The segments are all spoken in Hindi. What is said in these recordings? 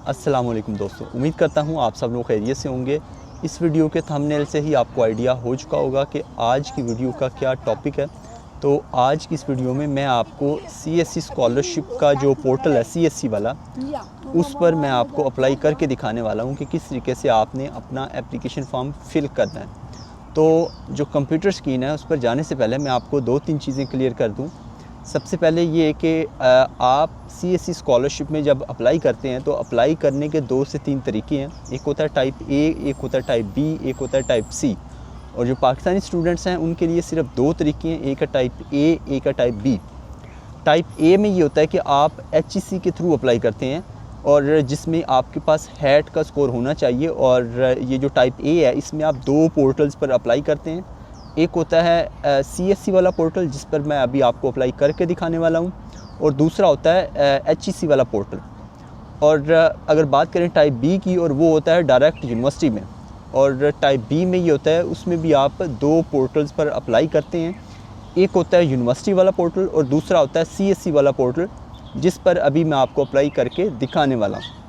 अस्सलाम वालेकुम दोस्तों, उम्मीद करता हूँ आप सब लोग खैरियत से होंगे। इस वीडियो के थंबनेल से ही आपको आइडिया हो चुका होगा कि आज की वीडियो का क्या टॉपिक है। तो आज की इस वीडियो में मैं आपको सीएससी स्कॉलरशिप का जो पोर्टल है सीएससी वाला, उस पर मैं आपको अप्लाई करके दिखाने वाला हूँ कि किस तरीके से आपने अपना एप्लीकेशन फॉर्म फिल करना है। तो जो कंप्यूटर स्क्रीन है उस पर जाने से पहले मैं आपको 2-3 चीज़ें क्लियर कर दूँ। सबसे पहले ये है कि आप सीएससी स्कॉलरशिप में जब अप्लाई करते हैं तो अप्लाई करने के 2 से 3 तरीके हैं। एक होता है टाइप ए, एक होता है टाइप बी, एक होता है टाइप सी। और जो पाकिस्तानी स्टूडेंट्स हैं उनके लिए सिर्फ 2 तरीके हैं, एक है टाइप ए, एक है टाइप बी। टाइप ए में ये होता है कि आप एचईसी के थ्रू अप्लाई करते हैं और जिसमें आपके पास हैट का स्कोर होना चाहिए। और ये जो टाइप ए है इसमें आप 2 पोर्टल्स पर अप्लाई करते हैं। एक होता है सीएससी वाला पोर्टल जिस पर मैं अभी आपको अप्लाई करके दिखाने वाला हूँ, और दूसरा होता है एचईसी वाला पोर्टल। और अगर बात करें टाइप बी की, और वो होता है डायरेक्ट यूनिवर्सिटी में। और टाइप बी में ये होता है, उसमें भी आप 2 पोर्टल्स पर अप्लाई करते हैं। एक होता है यूनिवर्सिटी वाला पोर्टल और दूसरा होता है सीएससी वाला पोर्टल, जिस पर अभी मैं आपको अप्लाई करके दिखाने वाला हूँ।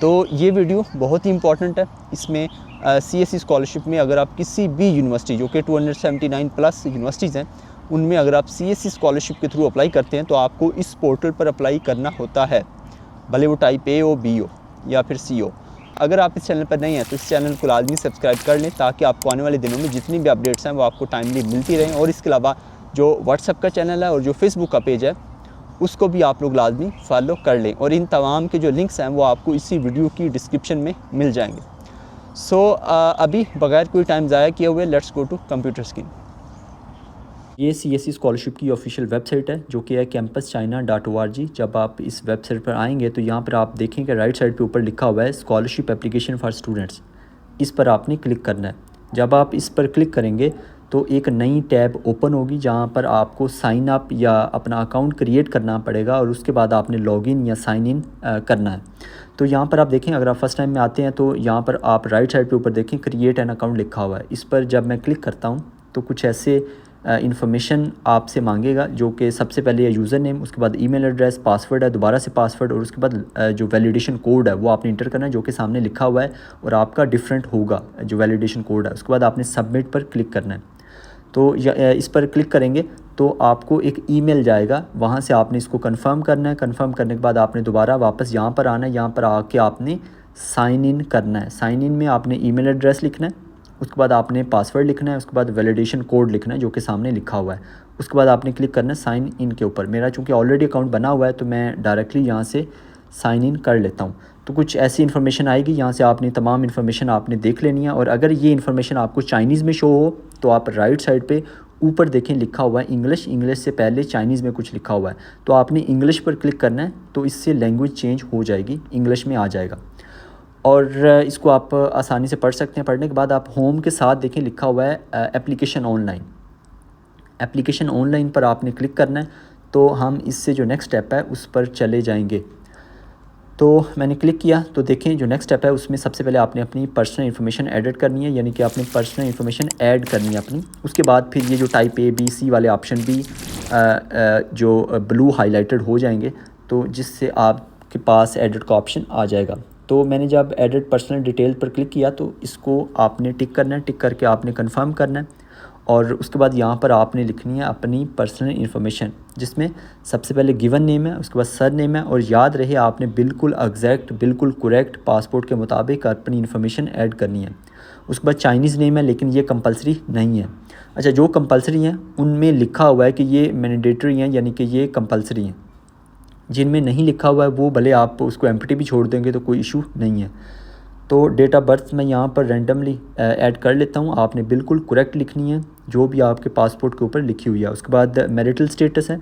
तो ये वीडियो बहुत ही इंपॉर्टेंट है। इसमें सीएससी स्कॉलरशिप में अगर आप किसी भी यूनिवर्सिटी, जो कि 279 प्लस यूनिवर्सिटीज़ हैं, उनमें अगर आप सीएससी स्कॉलरशिप के थ्रू अप्लाई करते हैं तो आपको इस पोर्टल पर अप्लाई करना होता है, भले वो टाइप ए हो, बी हो या फिर सी हो। अगर आप इस चैनल पर नहीं हैं तो इस चैनल को लाजमी सब्सक्राइब कर लें, ताकि आपको आने वाले दिनों में जितनी भी अपडेट्स हैं वो आपको टाइमली मिलती रहें। और इसके अलावा जो व्हाट्सएप का चैनल है और जो फेसबुक का पेज है, उसको भी आप लोग लाजमी फॉलो कर लें। और इन तमाम के जो लिंक्स हैं वो आपको इसी वीडियो की डिस्क्रिप्शन में मिल जाएंगे। अभी बगैर कोई टाइम ज़ाया किए हुए let's go to computer screen. ये सीएससी स्कॉलरशिप की ऑफिशियल वेबसाइट है, जो कि है campuschina.org। जब आप इस वेबसाइट पर आएंगे तो यहाँ पर आप देखेंगे राइट साइड पे ऊपर लिखा हुआ है स्कॉलरशिप एप्लीकेशन फॉर स्टूडेंट्स। इस पर आपने क्लिक करना है। जब आप इस पर क्लिक करेंगे तो एक नई टैब ओपन होगी, जहाँ पर आपको साइन अप या अपना अकाउंट क्रिएट करना पड़ेगा और उसके बाद आपने लॉगिन या साइन इन करना है। तो यहाँ पर आप देखें, अगर आप फर्स्ट टाइम में आते हैं तो यहाँ पर आप राइट साइड पे ऊपर देखें क्रिएट एन अकाउंट लिखा हुआ है। इस पर जब मैं क्लिक करता हूँ तो कुछ ऐसे इन्फॉर्मेशन आपसे मांगेगा, जो कि सबसे पहले यूज़र नेम, उसके बाद ईमेल एड्रेस, पासवर्ड है, दोबारा से पासवर्ड, और उसके बाद जो वैलिडेशन कोड है वो आपने इंटर करना है, जो कि सामने लिखा हुआ है और आपका डिफरेंट होगा जो वैलिडेशन कोड है। उसके बाद आपने सबमिट पर क्लिक करना है। तो इस पर क्लिक करेंगे तो आपको एक ईमेल जाएगा, वहाँ से आपने इसको कंफर्म करना है। कंफर्म करने के बाद आपने दोबारा वापस यहाँ पर आना है। यहाँ पर आके आपने साइन इन करना है। साइन इन में आपने ईमेल एड्रेस लिखना है, उसके बाद आपने पासवर्ड लिखना है, उसके बाद वैलिडेशन कोड लिखना है जो कि सामने लिखा हुआ है। उसके बाद आपने क्लिक करना है साइन इन के ऊपर। मेरा चूँकि ऑलरेडी अकाउंट बना हुआ है तो मैं डायरेक्टली यहाँ से साइन इन कर लेता हूँ। तो कुछ ऐसी इन्फॉर्मेशन आएगी, यहाँ से आपने तमाम इन्फॉर्मेशन आपने देख लेनी है। और अगर ये इन्फॉर्मेशन आपको चाइनीज़ में शो हो तो आप राइट साइड पे ऊपर देखें लिखा हुआ है इंग्लिश। इंग्लिश से पहले चाइनीज़ में कुछ लिखा हुआ है, तो आपने इंग्लिश पर क्लिक करना है। तो इससे लैंग्वेज चेंज हो जाएगी, इंग्लिश में आ जाएगा और इसको आप आसानी से पढ़ सकते हैं। पढ़ने के बाद आप होम के साथ देखें लिखा हुआ है एप्लीकेशन ऑनलाइन। एप्लीकेशन ऑनलाइन पर आपने क्लिक करना है। तो हम इससे जो नेक्स्ट स्टेप है उस पर चले जाएंगे। तो मैंने क्लिक किया तो देखें जो नेक्स्ट स्टेप है उसमें सबसे पहले आपने अपनी पर्सनल इन्फॉर्मेशन एडिट करनी है, यानी कि आपने पर्सनल इन्फॉर्मेशन ऐड करनी है अपनी। उसके बाद फिर ये जो टाइप ए, बी, सी वाले ऑप्शन भी जो ब्लू हाईलाइटेड हो जाएंगे, तो जिससे आपके पास एडिट का ऑप्शन आ जाएगा। तो मैंने जब एडिट पर्सनल डिटेल पर क्लिक किया तो इसको आपने टिक करना है। टिक करके आपने कंफर्म करना है और उसके बाद यहाँ पर आपने लिखनी है अपनी पर्सनल इन्फॉर्मेशन, जिसमें सबसे पहले गिवन नेम है, उसके बाद सर नेम है। और याद रहे आपने बिल्कुल एग्जैक्ट, बिल्कुल करेक्ट पासपोर्ट के मुताबिक अपनी इन्फॉर्मेशन ऐड करनी है। उसके बाद चाइनीज़ नेम है, लेकिन ये कंपलसरी नहीं है। अच्छा, जो कंपलसरी हैं उनमें लिखा हुआ है कि ये मैंडेटरी हैं, यानी कि ये कंपलसरी हैं। जिनमें नहीं लिखा हुआ है वो भले आप उसको एम्प्टी भी छोड़ देंगे तो कोई इशू नहीं है। तो डेट ऑफ बर्थ मैं यहाँ पर रैंडमली ऐड कर लेता हूँ। आपने बिल्कुल करेक्ट लिखनी है जो भी आपके पासपोर्ट के ऊपर लिखी हुई है। उसके बाद मैरिटल स्टेटस है,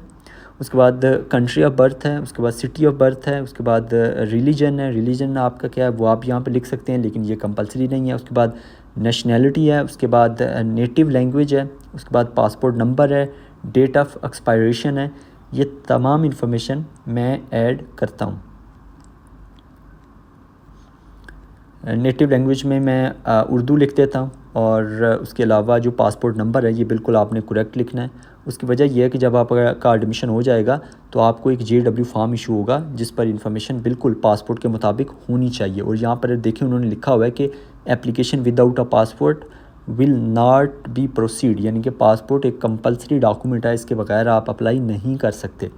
उसके बाद कंट्री ऑफ बर्थ है, उसके बाद सिटी ऑफ बर्थ है, उसके बाद रिलीजन है। रिलीजन आपका क्या है वो आप यहाँ पे लिख सकते हैं, लेकिन ये कंपलसरी नहीं है। उसके बाद नेशनैलिटी है, उसके बाद नेटिव लैंग्वेज है, उसके बाद पासपोर्ट नंबर है, डेट ऑफ एक्सपायरेशन है। ये तमाम इन्फॉर्मेशन मैं ऐड करता हूँ। नेटिव लैंग्वेज में मैं उर्दू लिख देता हूँ और उसके अलावा जो पासपोर्ट नंबर है ये बिल्कुल आपने करेक्ट लिखना है। उसकी वजह यह है कि जब आपका एडमिशन हो जाएगा तो आपको एक JW फॉर्म इशू होगा जिस पर इंफॉर्मेशन बिल्कुल पासपोर्ट के मुताबिक होनी चाहिए। और यहाँ पर देखिए उन्होंने लिखा हुआ है कि application without a passport will not be proceed, यानी कि पासपोर्ट एक कंपलसरी डॉक्यूमेंट है, इसके बगैर आप अप्लाई नहीं कर सकते।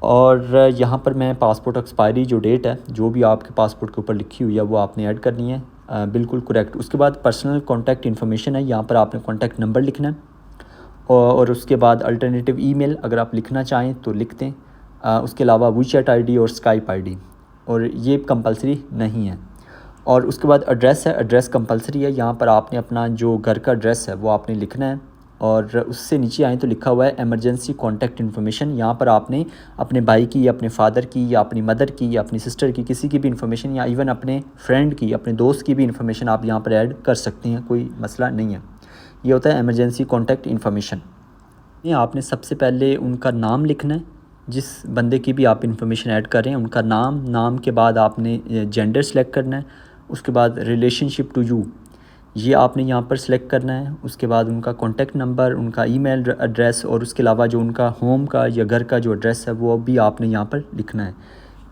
और यहाँ पर मैं पासपोर्ट एक्सपायरी जो डेट है जो भी आपके पासपोर्ट के ऊपर लिखी हुई है वो आपने ऐड करनी है, बिल्कुल करेक्ट। उसके बाद पर्सनल कॉन्टैक्ट इन्फॉर्मेशन है, यहाँ पर आपने कॉन्टैक्ट नंबर लिखना है और उसके बाद अल्टरनेटिव ईमेल अगर आप लिखना चाहें तो लिख दें। उसके अलावा WeChat ID और Skype ID, और ये कंपलसरी नहीं है। और उसके बाद एड्रेस है, एड्रेस कंपलसरी है। यहाँ पर आपने अपना जो घर का एड्रेस है वो आपने लिखना है और उससे नीचे आए तो लिखा हुआ है एमरजेंसी कॉन्टैक्ट इन्फॉर्मेशन। यहाँ पर आपने अपने भाई की या अपने फादर की या अपनी मदर की या अपनी सिस्टर की किसी की भी इन्फॉर्मेशन या इवन अपने फ्रेंड की, अपने दोस्त की भी इन्फॉर्मेशन आप यहाँ पर ऐड कर सकते हैं, कोई मसला नहीं है। ये होता है एमरजेंसी कॉन्टैक्ट इन्फॉर्मेशन। ये आपने सबसे पहले उनका नाम लिखना है, जिस बंदे की भी आप इन्फॉर्मेशन ऐड कर रहे हैं उनका नाम, नाम के बाद आपने जेंडर सेलेक्ट करना है। उसके बाद रिलेशनशिप टू यू ये आपने यहाँ पर सेलेक्ट करना है। उसके बाद उनका कॉन्टैक्ट नंबर, उनका ईमेल एड्रेस और उसके अलावा जो उनका होम का या घर का जो एड्रेस है वो भी आपने यहाँ पर लिखना है।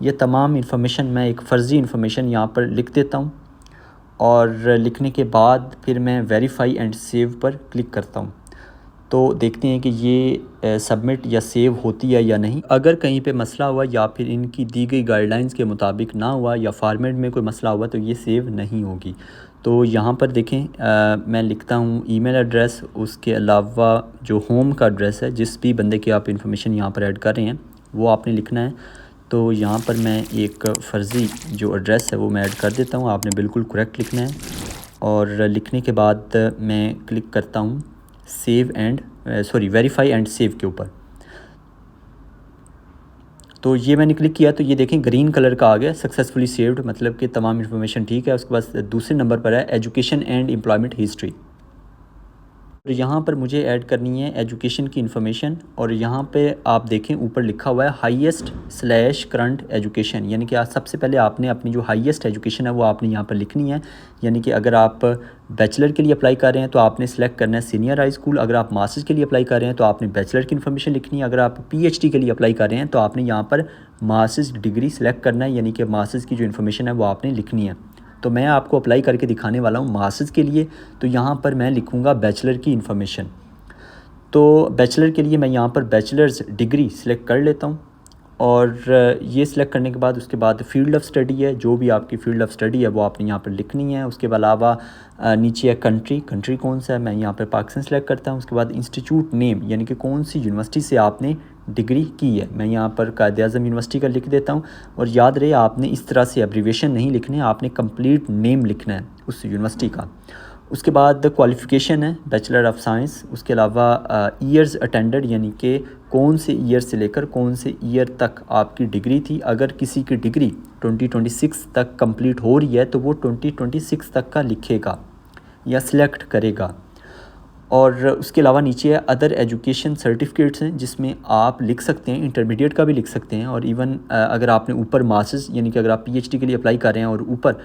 ये तमाम इन्फॉर्मेशन मैं एक फ़र्ज़ी इन्फॉर्मेशन यहाँ पर लिख देता हूँ और लिखने के बाद फिर मैं वेरीफाई एंड सेव पर क्लिक करता हूँ। तो देखते हैं कि ये सबमिट या सेव होती है या नहीं। अगर कहीं पे मसला हुआ या फिर इनकी दी गई गाइडलाइंस के मुताबिक ना हुआ या फॉर्मेट में कोई मसला हुआ तो ये सेव नहीं होगी। तो यहाँ पर देखें मैं लिखता हूँ ईमेल एड्रेस, उसके अलावा जो होम का एड्रेस है जिस भी बंदे की आप इन्फॉर्मेशन यहाँ पर ऐड कर रहे हैं वो आपने लिखना है। तो यहाँ पर मैं एक फ़र्ज़ी जो एड्रेस है वो मैं ऐड कर देता हूँ, आपने बिल्कुल करेक्ट लिखना है। और लिखने के बाद मैं क्लिक करता हूँ save and verify and save के ऊपर। तो ये मैंने क्लिक किया तो ये देखें ग्रीन कलर का आ गया सक्सेसफुली सेव्ड, मतलब कि तमाम इन्फॉर्मेशन ठीक है। उसके बाद दूसरे नंबर पर है एजुकेशन एंड एम्प्लॉयमेंट हिस्ट्री। तो यहाँ पर मुझे ऐड करनी है एजुकेशन की इन्फॉर्मेशन और यहाँ पे आप देखें ऊपर लिखा हुआ है हाईएस्ट स्लैश करंट एजुकेशन, यानी कि सबसे पहले आपने अपनी जो हाईएस्ट एजुकेशन है वो आपने यहाँ पर लिखनी है। यानी कि अगर आप बैचलर के लिए अप्लाई कर रहे हैं तो आपने सेलेक्ट करना है सीनियर हाई स्कूल, अगर आप मास्टर्स के लिए अप्लाई कर रहे हैं तो आपने बैचलर की इन्फॉर्मेशन लिखनी है, अगर आप PhD के लिए अप्लाई कर रहे हैं तो आपने यहाँ पर मास्टर्स डिग्री सेलेक्ट करना है, यानी कि मास्टर्स की जो इन्फॉर्मेशन है वो आपने लिखनी है। तो मैं आपको अप्लाई करके दिखाने वाला हूँ मास्टर्स के लिए, तो यहाँ पर मैं लिखूँगा बैचलर की इन्फॉर्मेशन। तो बैचलर के लिए मैं यहाँ पर बैचलर्स डिग्री सिलेक्ट कर लेता हूँ और ये सिलेक्ट करने के बाद उसके बाद फील्ड ऑफ स्टडी है, जो भी आपकी फील्ड ऑफ स्टडी है वो आपने यहाँ पर लिखनी है। उसके अलावा नीचे है कंट्री कौन सा है, मैं यहाँ पर पाकिस्तान सेलेक्ट करता हूँ। उसके बाद इंस्टीट्यूट नेम, यानी कि कौन सी यूनिवर्सिटी से आपने डिग्री की है, मैं यहाँ पर कायद-ए-आज़म यूनिवर्सिटी का लिख देता हूँ। और याद रहे आपने इस तरह से एब्रीविएशन नहीं लिखने, आपने कंप्लीट नेम लिखना है उस यूनिवर्सिटी का। उसके बाद क्वालिफ़िकेशन है बैचलर ऑफ साइंस। उसके अलावा ईयर्स अटेंडेड, यानी कि कौन से ईयर से लेकर कौन से ईयर तक आपकी डिग्री थी। अगर किसी की डिग्री 2026 तक कंप्लीट हो रही है तो वो 2026 तक का लिखेगा या सिलेक्ट करेगा। और उसके अलावा नीचे है अदर एजुकेशन सर्टिफिकेट्स हैं जिसमें आप लिख सकते हैं, इंटरमीडिएट का भी लिख सकते हैं। और इवन अगर आपने ऊपर मास्टर्स, यानी कि अगर आप PhD के लिए अप्लाई कर रहे हैं और ऊपर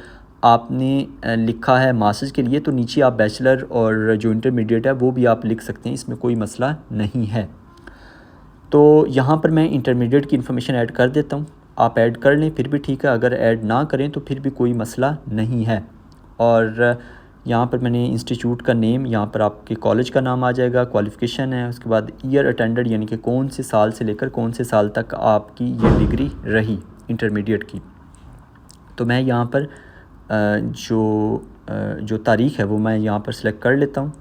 आपने लिखा है मास्टर्स के लिए तो नीचे आप बैचलर और जो इंटरमीडिएट है वो भी आप लिख सकते हैं, इसमें कोई मसला नहीं है। तो यहाँ पर मैं इंटरमीडिएट की इन्फॉर्मेशन ऐड कर देता हूँ, आप ऐड कर लें फिर भी ठीक है, अगर ऐड ना करें तो फिर भी कोई मसला नहीं है। और यहाँ पर मैंने इंस्टीट्यूट का नेम, यहाँ पर आपके कॉलेज का नाम आ जाएगा, क्वालिफ़िकेशन है, उसके बाद ईयर अटेंडेड, यानी कि कौन से साल से लेकर कौन से साल तक आपकी ये डिग्री रही इंटरमीडिएट की। तो मैं यहाँ पर जो तारीख़ है वो मैं यहाँ पर सिलेक्ट कर लेता हूँ।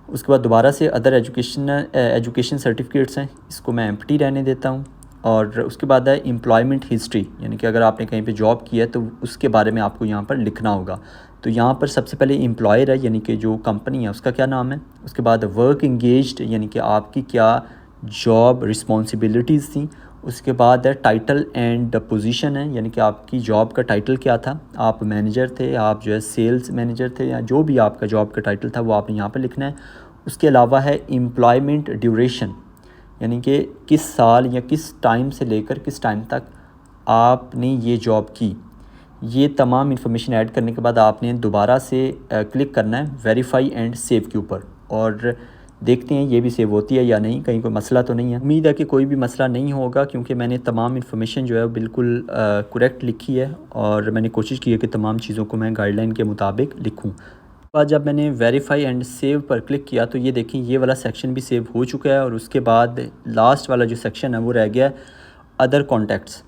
उसके बाद दोबारा से अदर एजुकेशन सर्टिफिकेट्स हैं, इसको मैं एम्प्टी रहने देता हूँ। और उसके बाद है एम्प्लॉयमेंट हिस्ट्री, यानी कि अगर आपने कहीं पे जॉब की है तो उसके बारे में आपको यहाँ पर लिखना होगा। तो यहाँ पर सबसे पहले एम्प्लॉयर है, यानी कि जो कंपनी है उसका क्या नाम है। उसके बाद वर्क इंगेज्ड, यानी कि आपकी क्या जॉब रिस्पॉन्सिबिलिटीज़ थी। उसके बाद है टाइटल एंड पोजीशन है, यानी कि आपकी जॉब का टाइटल क्या था, आप मैनेजर थे, आप जो है सेल्स मैनेजर थे, या जो भी आपका जॉब का टाइटल था वो आपने यहाँ पर लिखना है। उसके अलावा है एम्प्लॉयमेंट ड्यूरेशन, यानी कि किस साल या किस टाइम से लेकर किस टाइम तक आपने ये जॉब की। ये तमाम इन्फॉर्मेशन ऐड करने के बाद आपने दोबारा से क्लिक करना है वेरीफाई एंड सेव के ऊपर। और देखते हैं ये भी सेव होती है या नहीं, कहीं कोई मसला तो नहीं है। उम्मीद है कि कोई भी मसला नहीं होगा, क्योंकि मैंने तमाम इन्फॉर्मेशन जो है बिल्कुल करेक्ट लिखी है और मैंने कोशिश की है कि तमाम चीज़ों को मैं गाइडलाइन के मुताबिक लिखूँ। बाद जब मैंने वेरीफाई एंड सेव पर क्लिक किया तो ये देखें ये वाला सेक्शन भी सेव हो चुका है, और उसके बाद लास्ट वाला जो सेक्शन है वो रह गया अदर कॉन्टैक्ट्स।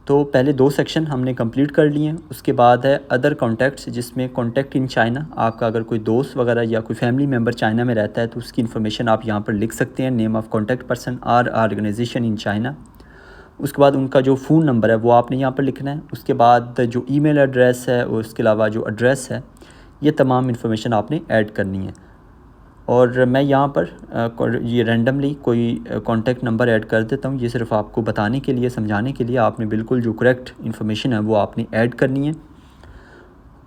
तो पहले 2 सेक्शन हमने कंप्लीट कर लिए हैं। उसके बाद है अदर कॉन्टैक्ट्स, जिसमें कॉन्टैक्ट इन चाइना, आपका अगर कोई दोस्त वगैरह या कोई फैमिली मेम्बर चाइना में रहता है तो उसकी इन्फॉर्मेशन आप यहाँ पर लिख सकते हैं, name of contact person or organisation in China. उसके बाद उनका जो फ़ोन नंबर है वो आपने यहाँ पर लिखना है। उसके बाद जो ईमेल एड्रेस है और उसके अलावा जो एड्रेस है, ये तमाम इन्फॉर्मेशन आपने ऐड करनी है। और मैं यहाँ पर ये रैंडमली कोई कॉन्टैक्ट नंबर ऐड कर देता हूँ। ये सिर्फ आपको बताने के लिए, समझाने के लिए, आपने बिल्कुल जो करेक्ट इन्फॉर्मेशन है वो आपने ऐड करनी है।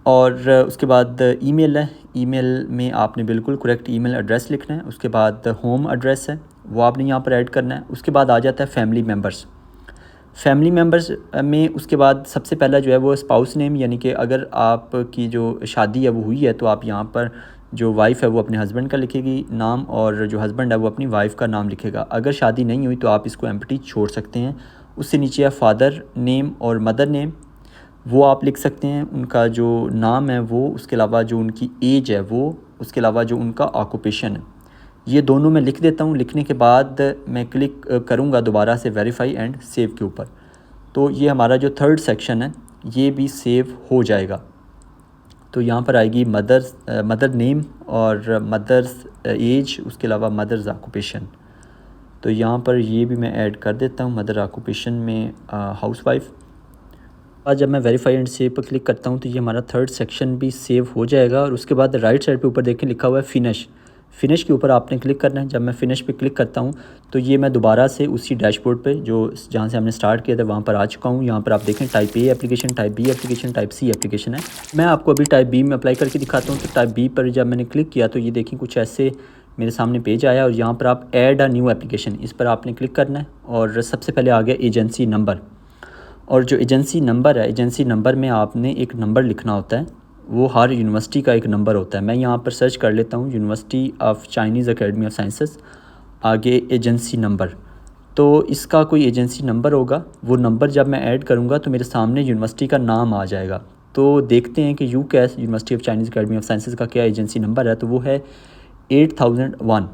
और उसके बाद ईमेल है, ईमेल में आपने बिल्कुल करेक्ट ईमेल एड्रेस लिखना है। उसके बाद होम एड्रेस है वो आपने यहाँ पर ऐड करना है। उसके बाद आ जाता है फैमिली मेम्बर्स। फैमिली मेम्बर्स में उसके बाद सबसे पहला जो है वो स्पाउस नेम, यानी कि अगर आपकी जो शादी है वो हुई है तो आप यहाँ पर जो वाइफ़ है वो अपने हस्बैंड का लिखेगी नाम, और जो हस्बैंड है वो अपनी वाइफ़ का नाम लिखेगा। अगर शादी नहीं हुई तो आप इसको एम्प्टी छोड़ सकते हैं। उससे नीचे है फादर नेम और मदर नेम, वो आप लिख सकते हैं, उनका जो नाम है वो, उसके अलावा जो उनकी एज है वो, उसके अलावा जो उनका ऑक्यूपेशन है, ये दोनों मैं लिख देता हूँ। लिखने के बाद मैं क्लिक करूँगा दोबारा से वेरीफाई एंड सेव के ऊपर, तो ये हमारा जो 3rd सेक्शन है ये भी सेव हो जाएगा। तो यहाँ पर आएगी मदर नेम और मदर्स एज, उसके अलावा मदर्स ऑक्यूपेशन। तो यहाँ पर ये भी मैं ऐड कर देता हूँ, मदर ऑक्यूपेशन में हाउसवाइफ। आज जब मैं वेरीफाई एंड सेव पर क्लिक करता हूँ तो ये हमारा 3rd सेक्शन भी सेव हो जाएगा। और उसके बाद राइट साइड पे ऊपर देखें लिखा हुआ है फिनिश, फिनिश के ऊपर आपने क्लिक करना है। जब मैं फिनिश पे क्लिक करता हूँ तो ये मैं दोबारा से उसी डैशबोर्ड पे जो जहाँ से हमने स्टार्ट किया था वहाँ पर आ चुका हूँ। यहाँ पर आप देखें type A application, type B application, type C application है। मैं आपको अभी टाइप बी में अप्लाई करके दिखाता हूँ। तो टाइप बी पर जब मैंने क्लिक किया तो ये देखें कुछ ऐसे मेरे सामने पेज आया, और यहाँ पर आप ऐड अ न्यू एप्लीकेशन, इस पर आपने क्लिक करना है। और सबसे पहले आ गया एजेंसी नंबर, और जो एजेंसी नंबर है, एजेंसी नंबर में आपने एक नंबर लिखना होता है, वो हर यूनिवर्सिटी का एक नंबर होता है। मैं यहाँ पर सर्च कर लेता हूँ university of Chinese academy of sciences, आगे एजेंसी नंबर। तो इसका कोई एजेंसी नंबर होगा, वो नंबर जब मैं ऐड करूँगा तो मेरे सामने यूनिवर्सिटी का नाम आ जाएगा। तो देखते हैं कि UCAS university of Chinese academy of sciences का क्या एजेंसी नंबर है। तो वो है 8001,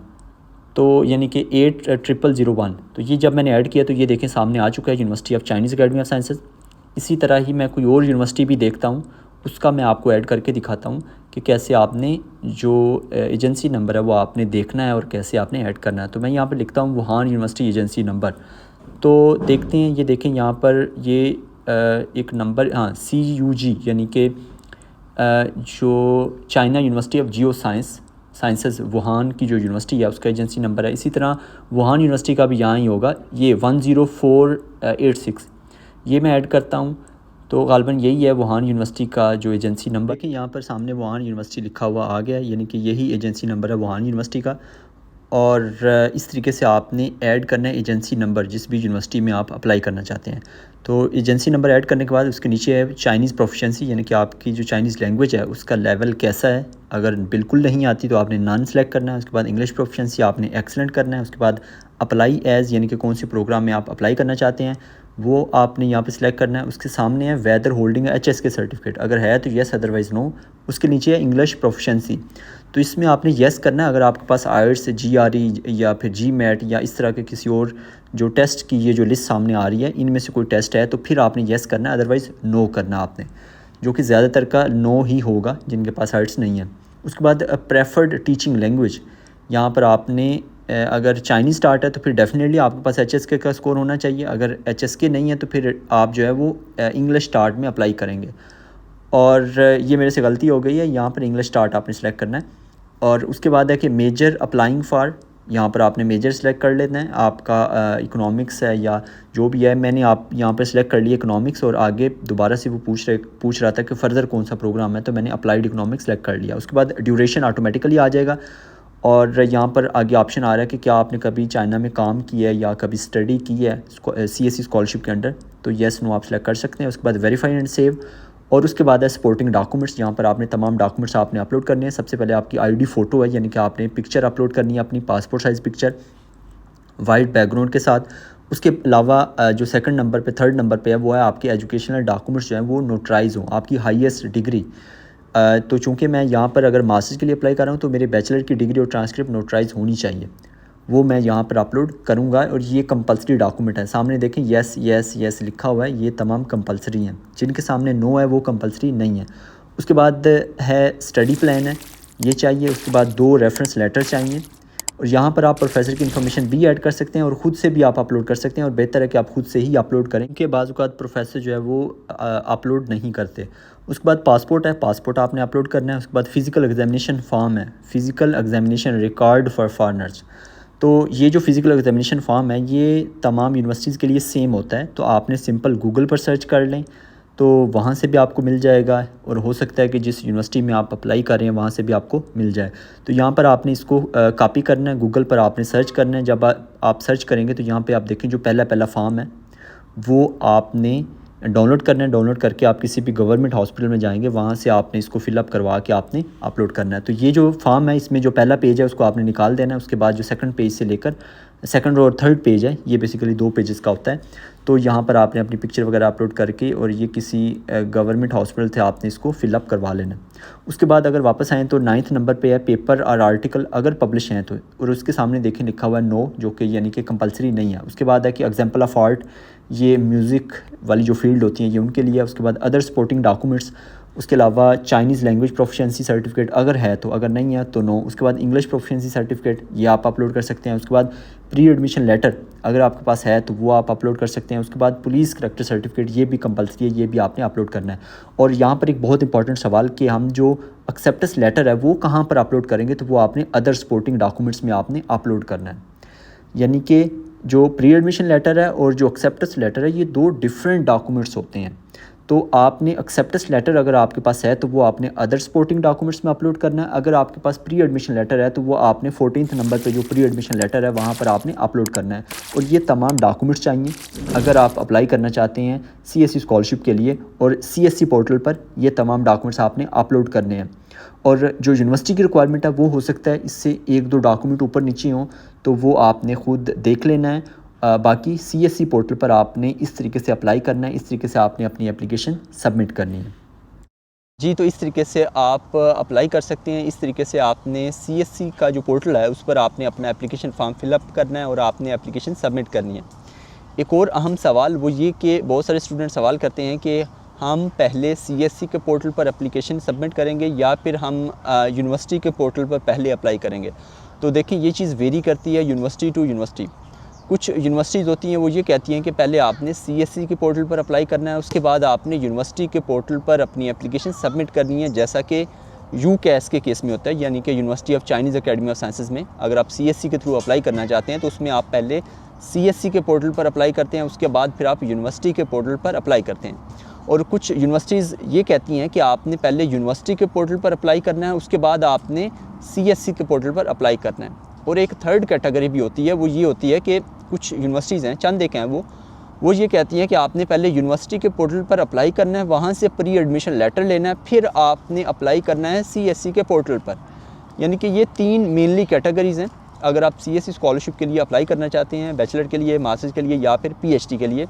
तो यानी कि 8001। तो ये जब मैंने ऐड किया तो ये देखें सामने आ चुका है university of Chinese academy of sciences. इसी तरह ही मैं कोई और यूनिवर्सिटी भी देखता हूँ, उसका मैं आपको ऐड करके दिखाता हूँ कि कैसे आपने जो एजेंसी नंबर है वो आपने देखना है और कैसे आपने ऐड करना है। तो मैं यहाँ पर लिखता हूँ वुहान यूनिवर्सिटी एजेंसी नंबर। तो देखते हैं, ये देखें यहाँ पर ये एक नंबर, हाँ, CUG, यानी कि जो China university of Jio sciences Wuhan की जो यूनिवर्सिटी है उसका एजेंसी नंबर है। इसी तरह वुहान यूनिवर्सिटी का भी यहाँ ही होगा, ये 10486, ये मैं ऐड करता हूँ। तो गालबन यही है वुहान यूनिवर्सिटी का जो एजेंसी नंबर। देखिए यहाँ पर सामने वुहान यूनिवर्सिटी लिखा हुआ आ गया, यानी कि यही एजेंसी नंबर है वुहान यूनिवर्सिटी का। और इस तरीके से आपने ऐड करना है एजेंसी नंबर जिस भी यूनिवर्सिटी में आप अप्लाई करना चाहते हैं। तो एजेंसी नंबर ऐड करने के बाद उसके नीचे है चाइनीज़ प्रोफिशिएंसी, यानी कि आपकी जो चाइनीज़ लैंग्वेज है उसका लेवल कैसा है। अगर बिल्कुल नहीं आती तो आपने नॉन सेलेक्ट करना है। उसके बाद इंग्लिश प्रोफिशिएंसी आपने एक्सलेंट करना है। उसके बाद अप्लाई एज़, यानी कि कौन से प्रोग्राम में आप अप्लाई करना चाहते हैं वो आपने यहाँ पे सिलेक्ट करना है। उसके सामने है वेदर होल्डिंग HSK सर्टिफिकेट, अगर है तो येस, अदरवाइज़ नो। उसके नीचे है इंग्लिश प्रोफिशिएंसी, तो इसमें आपने येस करना है। अगर आपके पास IELTS, GRE या फिर GMAT या इस तरह के किसी और जो टेस्ट की ये जो लिस्ट सामने आ रही है इनमें से कोई टेस्ट है तो फिर आपने येस करना है, अदरवाइज़ नो करना आपने, जो कि ज़्यादातर का नो ही होगा जिनके पास IELTS नहीं है। उसके बाद प्रेफर्ड टीचिंग लैंग्वेज, यहाँ पर आपने अगर चाइनीज़ स्टार्ट है तो फिर डेफिनेटली आपके पास HSK का स्कोर होना चाहिए। अगर HSK नहीं है तो फिर आप जो है वो इंग्लिश स्टार्ट में अप्लाई करेंगे। और ये मेरे से गलती हो गई है, यहाँ पर इंग्लिश स्टार्ट आपने सेलेक्ट करना है। और उसके बाद है कि मेजर अप्लाइंग फॉर, यहाँ पर आपने मेजर सेलेक्ट कर लेना है। आपका इकोनॉमिक्स है या जो भी है, मैंने आप यहाँ पर सेलेक्ट कर लिया इकोनॉमिक्स, और आगे दोबारा से वो पूछ रहा था कि फ़र्दर कौन सा प्रोग्राम है, तो मैंने अप्लाइड इकोनॉमिक्स सेलेक्ट कर लिया। उसके बाद ड्यूरेशन ऑटोमेटिकली आ जाएगा, और यहाँ पर आगे ऑप्शन आ रहा है कि क्या आपने कभी चाइना में काम किया है या कभी स्टडी की है CSE स्कॉलरशिप के अंडर, तो येस नो आप सेलेक्ट कर सकते हैं। उसके बाद वेरीफाई एंड सेव, और उसके बाद है सपोर्टिंग डॉक्यूमेंट्स। यहाँ पर आपने तमाम डॉक्यूमेंट्स आपने अपलोड करने हैं। सबसे पहले आपकी आईडी फ़ोटो है, यानी कि आपने पिक्चर अपलोड करनी है अपनी, passport size picture white background के साथ। उसके अलावा जो सेकंड नंबर पे, थर्ड नंबर पे है, वो है आपके एजुकेशनल डॉक्यूमेंट्स जो हैं वो नोटराइज़ हों, आपकी हाईएस्ट डिग्री। तो चूँकि मैं यहाँ पर अगर मास्टर्स के लिए अप्लाई कर रहा हूँ तो मेरे बैचलर की डिग्री और ट्रांसक्रिप्ट नोटराइज़ होनी चाहिए, वो मैं यहाँ पर अपलोड करूँगा। और ये कंपलसरी डॉक्यूमेंट है। सामने देखें येस येस येस लिखा हुआ है, ये तमाम कंपलसरी हैं। जिनके सामने नो है वो कंपलसरी नहीं है। उसके बाद है स्टडी प्लान है, ये चाहिए। उसके बाद 2 रेफरेंस लेटर चाहिए। और यहाँ पर आप प्रोफेसर की इन्फॉर्मेशन भी ऐड कर सकते हैं और ख़ुद से भी आप अपलोड कर सकते हैं, और बेहतर है कि आप खुद से ही अपलोड करें, क्योंकि बाज़ औक़ात प्रोफेसर जो है वो अपलोड नहीं करते। उसके बाद पासपोर्ट है, पासपोर्ट आपने अपलोड करना है। उसके बाद फ़िज़िकल एग्जामिनेशन फॉर्म है, physical examination record for foreigners. तो ये जो फ़िज़िकल एग्जामिनेशन फॉर्म है ये तमाम यूनिवर्सिटीज़ के लिए सेम होता है। तो आपने सिंपल गूगल पर सर्च कर लें तो वहाँ से भी आपको मिल जाएगा, और हो सकता है कि जिस यूनिवर्सिटी में आप अप्लाई कर रहे हैं वहाँ से भी आपको मिल जाए। तो यहाँ पर आपने इसको कॉपी करना है, गूगल पर आपने सर्च करना है। जब आप सर्च करेंगे तो यहाँ पे आप देखें जो पहला फॉर्म है वो आपने डाउनलोड करना है। डाउनलोड करके आप किसी भी गवर्नमेंट हॉस्पिटल में जाएंगे, वहाँ से आपने इसको फिलअप करवा के आपने अपलोड करना है। तो ये जो फॉर्म है इसमें जो पहला पेज है उसको आपने निकाल देना है। उसके बाद जो सेकंड पेज से लेकर सेकंड और थर्ड पेज है, ये बेसिकली 2 पेजेस का होता है। तो यहाँ पर आपने अपनी पिक्चर वगैरह अपलोड करके, और ये किसी गवर्नमेंट हॉस्पिटल थे, आपने इसको फिलअप करवा लेना। उसके बाद अगर वापस आएँ तो 9th नंबर पे है पेपर और आर्टिकल अगर पब्लिश हैं तो, और उसके सामने देखें लिखा हुआ है नो, जो कि यानी कि कंपलसरी नहीं है। उसके बाद है कि एग्जाम्पल ऑफ आर्ट, ये म्यूज़िक वाली जो फील्ड होती है ये उनके लिए है। उसके बाद अदर सपोर्टिंग डॉक्यूमेंट्स, उसके अलावा चाइनीज़ लैंग्वेज प्रोफिशिएंसी सर्टिफिकेट अगर है तो, अगर नहीं है तो नो। उसके बाद इंग्लिश प्रोफिशिएंसी सर्टिफिकेट ये आप अपलोड कर सकते हैं। उसके बाद प्री एडमिशन लेटर अगर आपके पास है तो वो आप अपलोड कर सकते हैं। उसके बाद पुलिस करैक्टर सर्टिफिकेट, ये भी कंपलसरी है, ये भी आपने अपलोड करना है। और यहाँ पर एक बहुत इंपॉर्टेंट सवाल कि हम जो एक्सेप्टेंस लेटर है वो कहाँ पर अपलोड करेंगे, तो वो आपने अदर सपोर्टिंग डॉक्यूमेंट्स में आपने अपलोड करना है। यानी कि जो प्री एडमिशन लेटर है और जो एक्सेप्टेंस लेटर है ये 2 डिफरेंट डॉक्यूमेंट्स होते हैं। तो आपने एक्सेप्टेंस लेटर अगर आपके पास है तो वो आपने अदर सपोर्टिंग डॉक्यूमेंट्स में अपलोड करना है। अगर आपके पास प्री एडमिशन लेटर है तो वो आपने 14th नंबर पे जो प्री एडमिशन लेटर है वहाँ पर आपने अपलोड करना है। और ये तमाम डॉक्यूमेंट्स चाहिए अगर आप अप्लाई करना चाहते हैं CSE स्कॉलरशिप के लिए, और CSE पोर्टल पर ये तमाम डॉक्यूमेंट्स आपने अपलोड करने हैं। और जो यूनिवर्सिटी की रिक्वायरमेंट है वो हो सकता है इससे 1-2 डॉक्यूमेंट ऊपर नीचे हों, तो वो आपने ख़ुद देख लेना है। बाकी CSE पोर्टल पर आपने इस तरीके से अप्लाई करना है, इस तरीके से आपने अपनी एप्लीकेशन सबमिट करनी है। जी, तो इस तरीके से आप अप्लाई कर सकते हैं। इस तरीके से आपने CSE का जो पोर्टल है उस पर आपने अपना एप्लीकेशन फॉर्म फिलअप करना है और आपने एप्लीकेशन सबमिट करनी है। एक और अहम सवाल वो ये कि बहुत सारे स्टूडेंट सवाल करते हैं कि हम पहले CSE के पोर्टल पर एप्लीकेशन सबमिट करेंगे या फिर हम यूनिवर्सिटी के पोर्टल पर पहले अप्लाई करेंगे। तो देखिए ये चीज़ वेरी करती है यूनिवर्सिटी टू यूनिवर्सिटी। कुछ यूनिवर्सिटीज़ होती हैं वो ये कहती हैं कि पहले आपने CSE के पोर्टल पर अप्लाई करना है, उसके बाद आपने यूनिवर्सिटी के पोर्टल पर अपनी एप्लीकेशन सबमिट करनी है, जैसा कि UCAS के केस में होता है, यानी कि university of Chinese academy of sciences में। अगर आप CSE के थ्रू अप्लाई करना चाहते हैं तो उसमें आप पहले CSE के पोर्टल पर अप्लाई करते हैं, उसके बाद फिर आप यूनिवर्सिटी के पोर्टल पर अप्लाई करते हैं। और कुछ यूनिवर्सिटीज़ ये कहती हैं कि आपने पहले यूनिवर्सिटी के पोर्टल पर अप्लाई करना है, उसके बाद आपने CSE के पोर्टल पर अप्लाई करना है। और एक थर्ड कैटेगरी भी होती है, वो ये होती है कि कुछ यूनिवर्सिटीज़ हैं, चंद एक हैं वो ये कहती हैं कि आपने पहले यूनिवर्सिटी के पोर्टल पर अप्लाई करना है, वहाँ से प्री एडमिशन लेटर लेना है, फिर आपने अप्लाई करना है CSE के पोर्टल पर। यानी कि ये 3 मेनली कैटेगरीज़ हैं अगर आप CSE स्कॉलरशिप के लिए अप्लाई करना चाहते हैं, बैचलर के लिए, मास्टर्स के लिए या फिर PhD के लिए।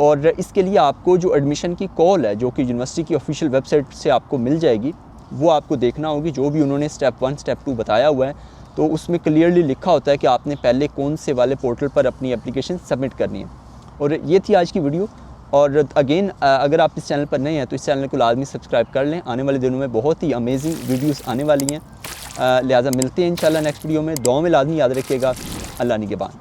और इसके लिए आपको जो एडमिशन की कॉल है जो कि यूनिवर्सिटी की ऑफिशियल वेबसाइट से आपको मिल जाएगी, वो आपको देखना होगी। जो भी उन्होंने स्टेप 1 स्टेप 2 बताया हुआ है तो उसमें क्लियरली लिखा होता है कि आपने पहले कौन से वाले पोर्टल पर अपनी एप्लीकेशन सबमिट करनी है। और ये थी आज की वीडियो। और अगेन अगर आप इस चैनल पर नए हैं तो इस चैनल को लाजमी सब्सक्राइब कर लें। आने वाले दिनों में बहुत ही अमेजिंग वीडियोस आने वाली हैं, लिहाजा मिलते हैं इंशाल्लाह नेक्स्ट वीडियो में। दुआ में लाजमी याद रखिएगा। अल्लाह निगहबान।